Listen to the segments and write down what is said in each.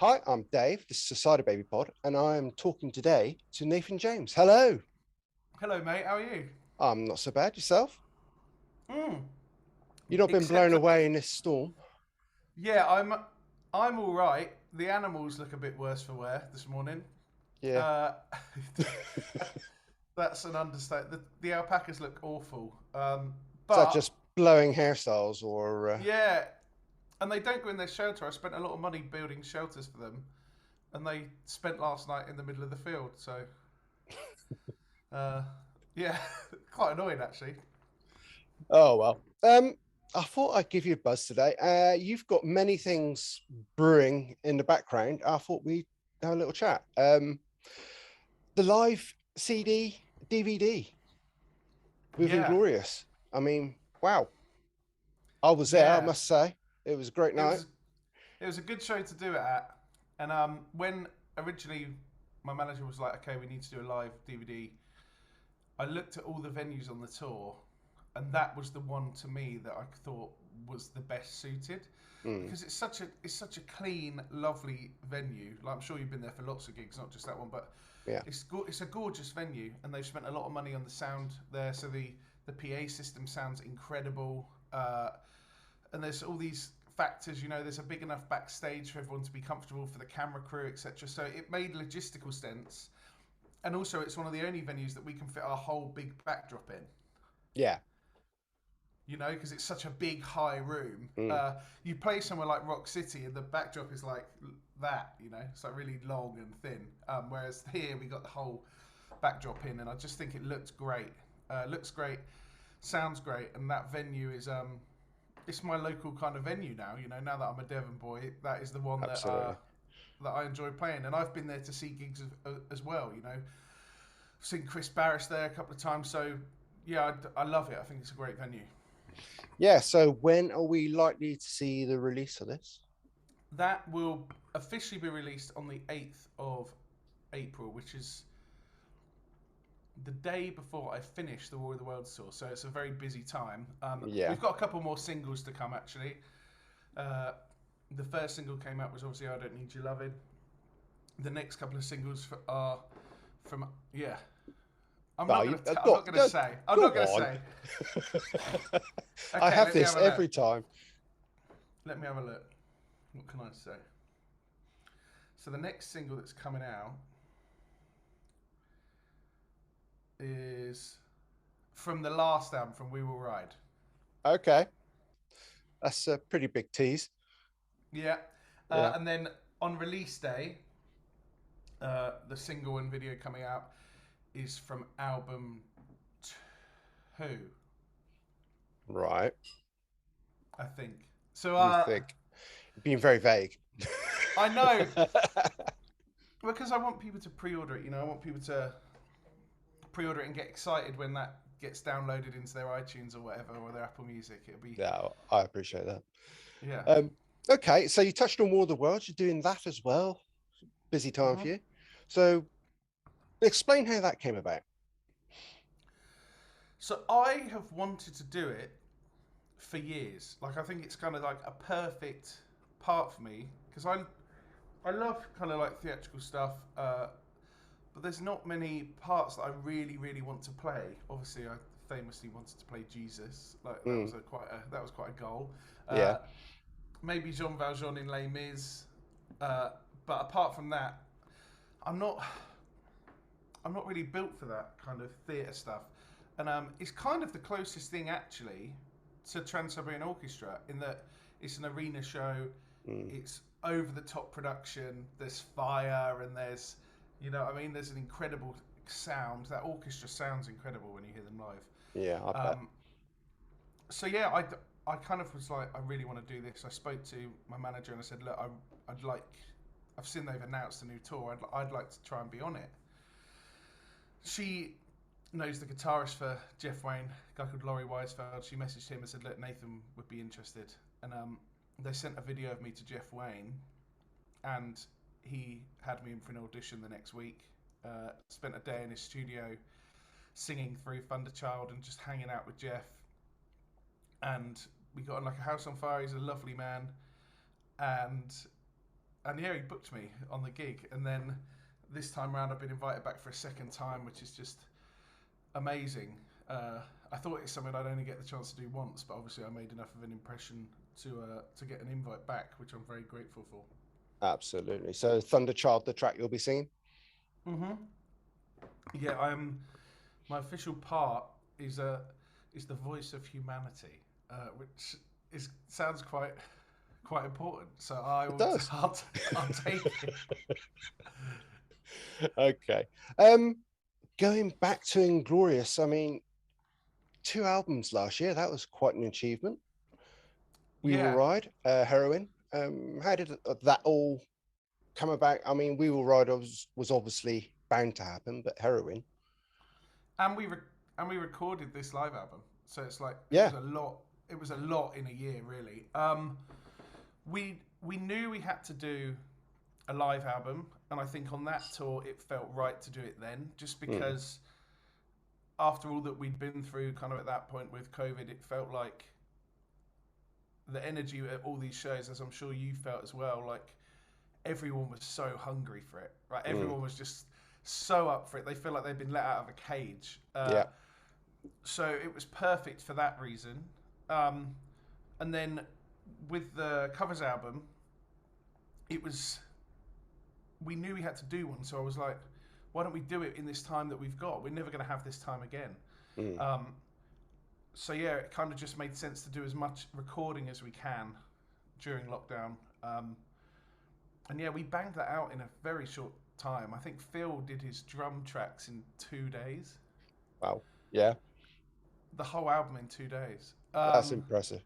Hi, I'm Dave. This is the Cyderbaby pod, and I am talking today to Nathan James. Hello. Hello, mate. How are you? I'm not so bad. Yourself? Mm. You've not been blown Except, away in this storm? yeah, I'm all right. The animals look a bit worse for wear this morning. Yeah. Uh, that's an understatement. The alpacas look awful. Is that But just blowing hairstyles or yeah, and they don't go in their shelter. I spent a lot of money building shelters for them, and they spent last night in the middle of the field. So, uh, yeah, quite annoying actually. oh well. I thought I'd give you a buzz today. You've got many things brewing in the background. I thought we'd have a little chat. The live CD, DVD with Yeah, Inglorious. I mean, wow. I was there, I yeah. must say. It was a great It night. was It was a good show to do it at. And when originally my manager was like, okay, we need to do a live DVD, I looked at all the venues on the tour, and that was the one to me that I thought was the best suited Mm, because it's such a clean, lovely venue. Like I'm sure you've been there for lots of gigs, not just that one, but yeah. it's a gorgeous venue, and they've spent a lot of money on the sound there. So the PA system sounds incredible. And there's all these factors, there's a big enough backstage for everyone to be comfortable for the camera crew, etc. So it made logistical sense, and also it's one of the only venues that we can fit our whole big backdrop in. Yeah. Because it's such a big high room. Mm, You play somewhere like Rock City, and the backdrop is like that. It's like really long and thin. Whereas here we got the whole backdrop in, and I just think it looked great. Looks great, sounds great, and that venue is it's my local kind of venue now. Now that I'm a Devon boy, that is the one absolutely. that I enjoy playing, and I've been there to see gigs as well. I've seen Chris Barris there a couple of times, so yeah, I love it. I think it's a great venue. Yeah. So when are we likely to see the release of this? That will officially be released on the 8th of April, which is the day before I finish the War of the Worlds tour. So it's a very busy time. Yeah. We've got a couple more singles to come actually. Uh, the first single came out was obviously "I Don't Need Your Loving." The next couple of singles are from yeah. No, you, I'm not gonna say. I'm go not gonna on. say. I Okay, have let me this have a look. every time. Let me have a look. What can I say? So the next single that's coming out is from the last album, from We Will Ride. Okay. That's a pretty big tease. Yeah, Yeah. and then on release day, the single and video coming out is from album two, Right. I think. So You think. Being very vague. I know because I want people to pre-order it. I want people to pre-order it and get excited when that gets downloaded into their iTunes or whatever, or their Apple Music. It'll be Yeah, I appreciate that. yeah. Um, okay, so you touched on War of the Worlds. You're doing that as well. Busy time hmm for you. So explain how that came about. So I have wanted to do it for years. Like I think it's kind of like a perfect part for me because I love kind of like theatrical stuff, but there's not many parts that I really really want to play. Obviously, I famously wanted to play Jesus. Like that Mm, was quite a goal. yeah. Uh, Maybe Jean Valjean in Les Mis, but apart from that, I'm not I'm not really built for that kind of theatre stuff. And it's kind of the closest thing actually to Trans Siberian Orchestra in that it's an arena show, Mm, it's over the top production, there's fire and there's an incredible sound. That orchestra sounds incredible when you hear them live. yeah, I bet. Um, so yeah, I kind of was like, I really want to do this. I spoke to my manager and I said, look, I'd like, I've seen they've announced a new tour. I'd like to try and be on it. She knows the guitarist for Jeff Wayne, a guy called Laurie Weisfeld. She messaged him and said, look, Nathan would be interested. And they sent a video of me to Jeff Wayne, and he had me in for an audition the next week. Spent a day in his studio singing through Thunderchild and just hanging out with Jeff. And we got on like a house on fire. He's a lovely man. And and yeah, he booked me on the gig, and then this time around I've been invited back for a second time, which is just amazing. I thought it's something I'd only get the chance to do once, but obviously I made enough of an impression to get an invite back, which I'm very grateful for. Absolutely. So Thunderchild, the track you'll be singing. Hmm. Yeah, I'm. My official part is the voice of humanity, which is sounds quite important. So It does. I'll take it. Okay. Going back to Inglorious, I mean, 2 albums last year, that was quite an achievement. We Will Yeah, Ride, Heroin. How did that all come about? I mean, We Will Ride was obviously bound to happen, but Heroin, and we recorded this live album, so it's like it yeah, was a lot. It was a lot in a year, really. We knew we had to do a live album, and I think on that tour it felt right to do it then, just mm, because after all that we'd been through, kind of at that point with COVID, it felt like the energy at all these shows, as I'm sure you felt as well, like everyone was so hungry for it, right? mm, Everyone was just so up for it. They feel like they've been let out of a cage. yeah, So it was perfect for that reason. Um, and then with the covers album, it was we knew we had to do one, so I was like, why don't we do it in this time that we've got? We're never going to have this time again. mm, Um, so yeah, it kind of just made sense to do as much recording as we can during lockdown. And yeah, we banged that out in a very short time. I think Phil did his drum tracks in 2 days. wow, yeah, The whole album in 2 days. that's impressive.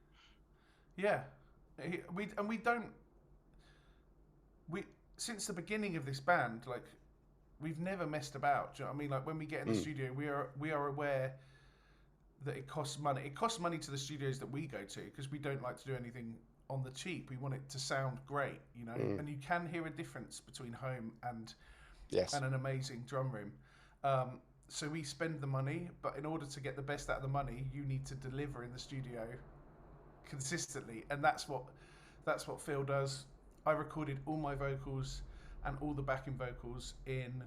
Yeah, we don't we since the beginning of this band, like we've never messed about. Do you know what I mean? Like when we get in the Mm, studio, we are aware that it costs money. It costs money to the studios that we go to because we don't like to do anything on the cheap. We want it to sound great, you know. mm, And you can hear a difference between home yes, and an amazing drum room. Um, so we spend the money, but in order to get the best out of the money, you need to deliver in the studio consistently, and that's what Phil does. I recorded all my vocals and all the backing vocals in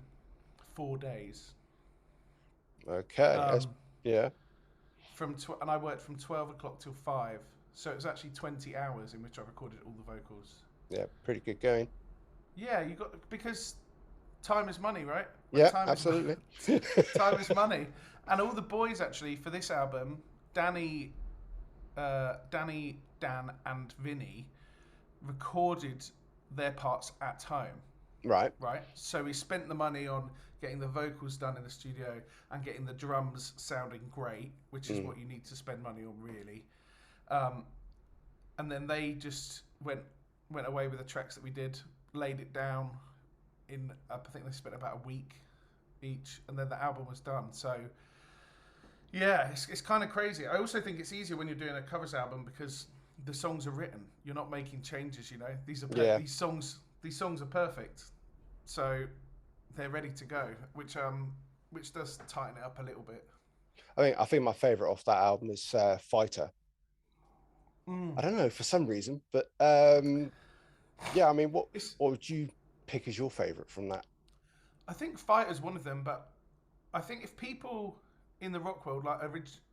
4 days. okay, Um, yeah, and I worked from 12 o'clock till 5, so it was actually 20 hours in which I recorded all the vocals. yeah, pretty good going. Yeah, you got because time is money, right? Like Yeah, absolutely. time is money, and all the boys actually for this album, Danny, Dan, and Vinny recorded their parts at home, Right. right? So we spent the money on getting the vocals done in the studio and getting the drums sounding great, which is Mm, what you need to spend money on, really. Um, and then they just went away with the tracks that we did, laid it down in. I think they spent about a week each, and then the album was done. So yeah, it's kind of crazy. I also think it's easier when you're doing a covers album because the songs are written. You're not making changes. You know, yeah. these songs are perfect. So they're ready to go, which does tighten it up a little bit. I think my favorite off that album is Fighter. Mm. I don't know for some reason, but yeah. I mean, what It's what would you pick as your favorite from that? I think Fighter's one of them, but I think if people in the rock world like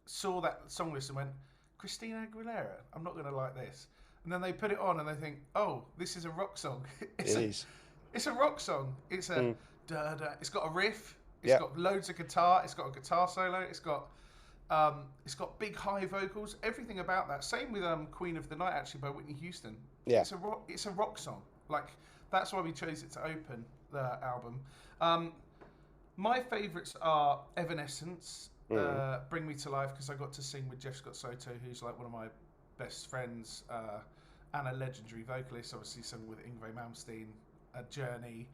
saw that song list and went, Christina Aguilera, I'm not going to like this, and then they put it on and they think, oh, this is a rock song. It is. It's a rock song. It's a Mm, da da. It's got a riff. It's yeah. got loads of guitar. It's got a guitar solo. It's got big high vocals. Everything about that. Same with Queen of the Night actually by Whitney Houston. Yeah. It's a rock song. Like that's why we chose it to open the album. Um, my favourites are Evanescence, Mm, Bring Me to Life because I got to sing with Jeff Scott Soto, who's like one of my best friends and a legendary vocalist. Obviously, sung with Yngwie Malmsteen, A Journey.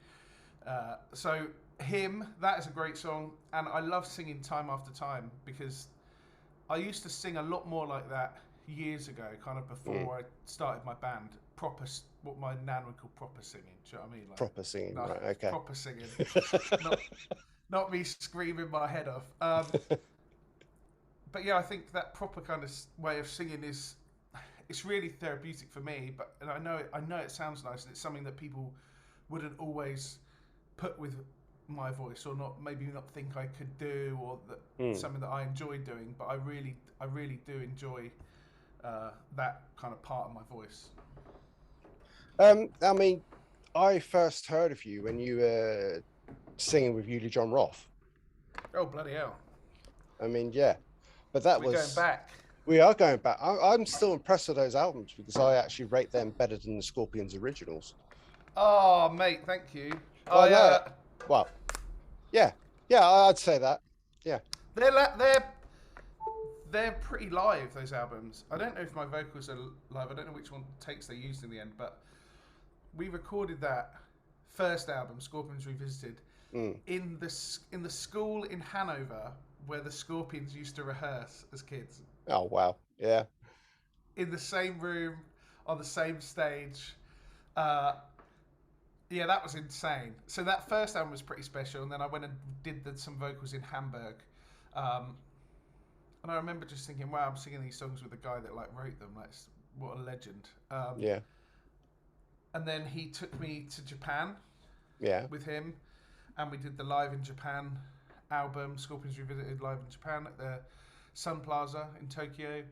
So him, that is a great song, and I love singing Time After Time because I used to sing a lot more like that years ago, kind of mm. before I started my band. What my nan would call proper singing. Do you know what I mean? Like, Proper singing, no, right? Okay. proper singing, not not me screaming my head off. But yeah, I think that proper kind of way of singing it's really therapeutic for me. But and I know it sounds nice, and it's something that people wouldn't always put with my voice, or not maybe not think I could do, or that Mm. something that I enjoy doing. But I really do enjoy that kind of part of my voice. I mean, I first heard of you when you were singing with Yulia John Roth. Oh bloody hell! I mean, yeah, but that We're going was back. we are going back. I'm still impressed with those albums because I actually rate them better than the Scorpions originals. Oh mate, thank you. I I know. Well, yeah, yeah, I'd say that. Yeah. they're pretty live, those albums. I don't know if my vocals are live. I don't know which one takes they used in the end, but we recorded that first album, Scorpions Revisited, Mm. in the school in Hanover where the Scorpions used to rehearse as kids. Oh wow. Yeah. In the same room, on the same stage. Uh, yeah, that was insane. So that first album was pretty special, and then I went and did some vocals in Hamburg. Um, and I remember just thinking, wow, I'm singing these songs with a guy that like wrote them. Like, what a legend. Yeah. And then he took me to Japan Yeah. with him, and we did the Live in Japan album, Scorpions Revisited Live in Japan at the Sun Plaza in Tokyo.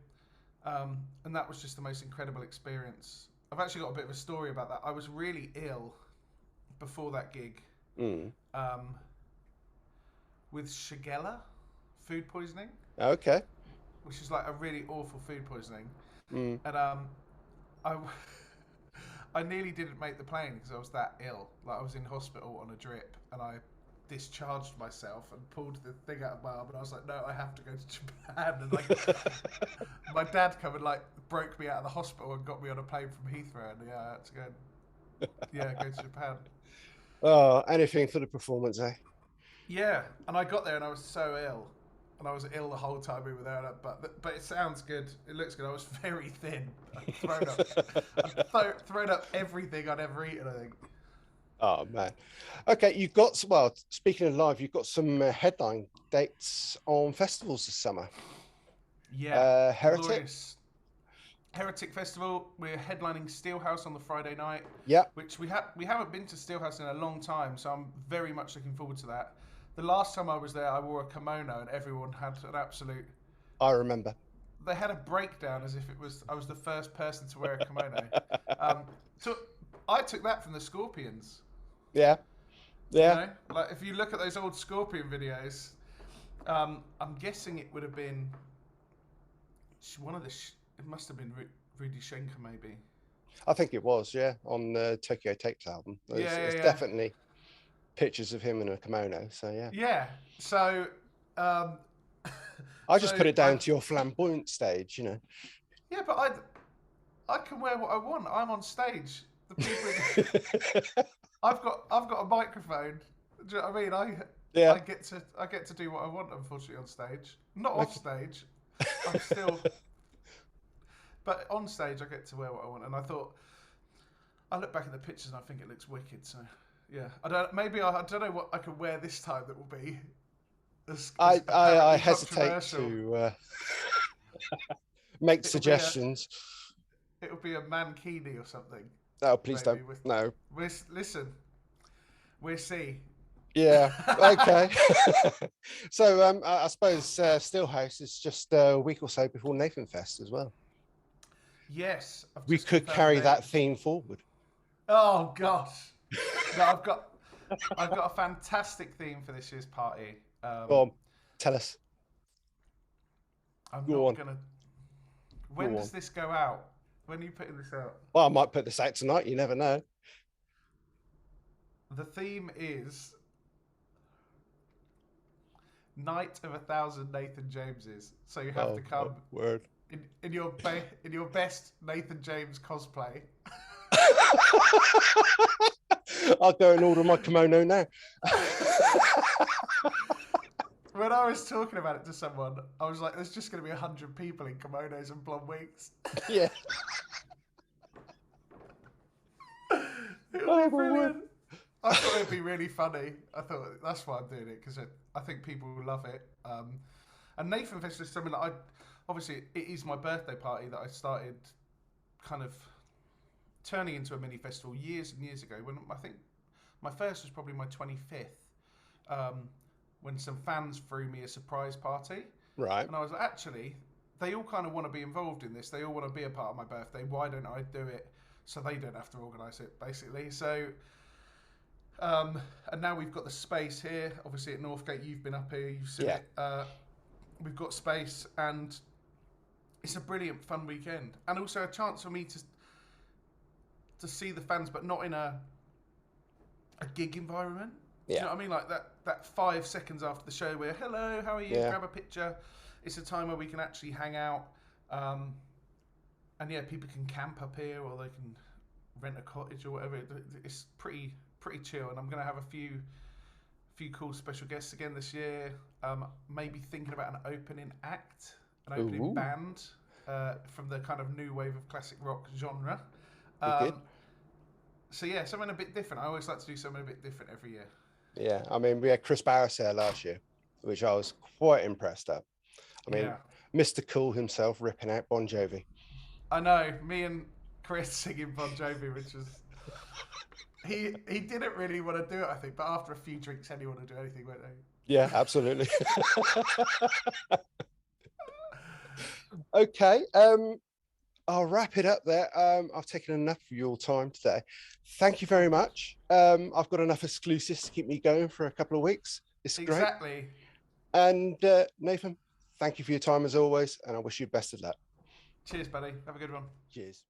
And that was just the most incredible experience. I've actually got a bit of a story about that. I was really ill before that gig Mm. with Shigella food poisoning, Okay. which is like a really awful food poisoning. Mm. And I, I nearly didn't make the plane because I was that ill. Like I was in hospital on a drip, and I discharged myself and pulled the thing out of my arm, and I was like, no, I have to go to Japan. And like, my dad come and like broke me out of the hospital and got me on a plane from Heathrow, and yeah, I had to go. Go to Japan. Oh, anything for the performance, eh? Yeah, and I got there and I was so ill, and I was ill the whole time we were there. But it sounds good. It looks good. I was very thin. I'd thrown up everything I'd ever eaten, I think. Oh man. Okay, you've got well. Speaking of live, you've got some headline dates on festivals this summer. Yeah, the Heretic. glorious Heretic Festival. We're headlining Steelhouse on the Friday night, Yeah, which we haven't been to Steelhouse in a long time, so I'm very much looking forward to that. The last time I was there, I wore a kimono, and everyone had an absolute. I remember. They had a breakdown as if I was the first person to wear a kimono. So I took that from the Scorpions. Yeah, yeah. You know, like if you look at those old Scorpion videos, I'm guessing it would have been one of the. It must have been Rudy Schenker, maybe. I think it was. Yeah, on the Tokyo Tapes album. There's definitely pictures of him in a kimono. So yeah. Yeah. So. I just put it down to your flamboyant stage, you know. Yeah, but I can wear what I want. I'm on stage. The people. I've got a microphone. Do you know what I mean? I get to do what I want. Unfortunately, on stage, not off stage. I'm still. But on stage, I get to wear what I want, and I thought. I look back at the pictures and I think it looks wicked. So, yeah, I don't know what I can wear this time that will be. I hesitate to make suggestions. It'll be a mankini or something. Oh, please don't. No. Listen, we'll see. Yeah. Okay. So I suppose Steelhouse is just a week or so before Nathan Fest as well. Yes. We could carry that theme forward. Oh gosh. No, I've got a fantastic theme for this year's party. Go on, tell us. When does this go out? When are you putting this out? Well, I might put this out tonight. You never know. The theme is Night of 1,000 Nathan Jameses. So you have to come in your best Nathan James cosplay. I'll go and order my kimono now. When I was talking about it to someone, I was like, there's just going to be 100 people in kimonos and blonde wigs. Yeah. It'll be brilliant. I thought it'd be really funny. I thought that's why I'm doing it, because I think people will love it. And Nathan Fest is something that obviously it is my birthday party that I started kind of turning into a mini festival years and years ago. When I think my first was probably my 25th, when some fans threw me a surprise party, Right. and I was like, actually, they all kind of want to be involved in this. They all want to be a part of my birthday. Why don't I do it so they don't have to organise it, basically? So, and now we've got the space here. Obviously, at Northgate, you've been up here, you've seen Yeah. it. We've got space, and it's a brilliant, fun weekend, and also a chance for me to see the fans, but not in a gig environment. Do you know what I mean? Like that 5 seconds after the show, where hello, how are you? Yeah. Grab a picture. It's a time where we can actually hang out, and yeah, people can camp up here, or they can rent a cottage or whatever. It's pretty chill, and I'm gonna have a few cool special guests again this year. Maybe thinking about an opening act, an opening band from the kind of new wave of classic rock genre. Good. So yeah, something a bit different. I always like to do something a bit different every year. Yeah. I mean, we had Chris Barris there last year, which I was quite impressed at. I mean, Yeah. Mr. Cool himself ripping out Bon Jovi. I know, me and Chris singing Bon Jovi, which was he didn't really want to do it, I think, but after a few drinks, anyone will do anything, won't they? Yeah, absolutely. Okay. I'll wrap it up there. I've taken enough of your time today. Thank you very much. I've got enough exclusives to keep me going for a couple of weeks. It's great. Exactly. And Nathan, thank you for your time as always, and I wish you best of luck. Cheers, buddy. Have a good one. Cheers.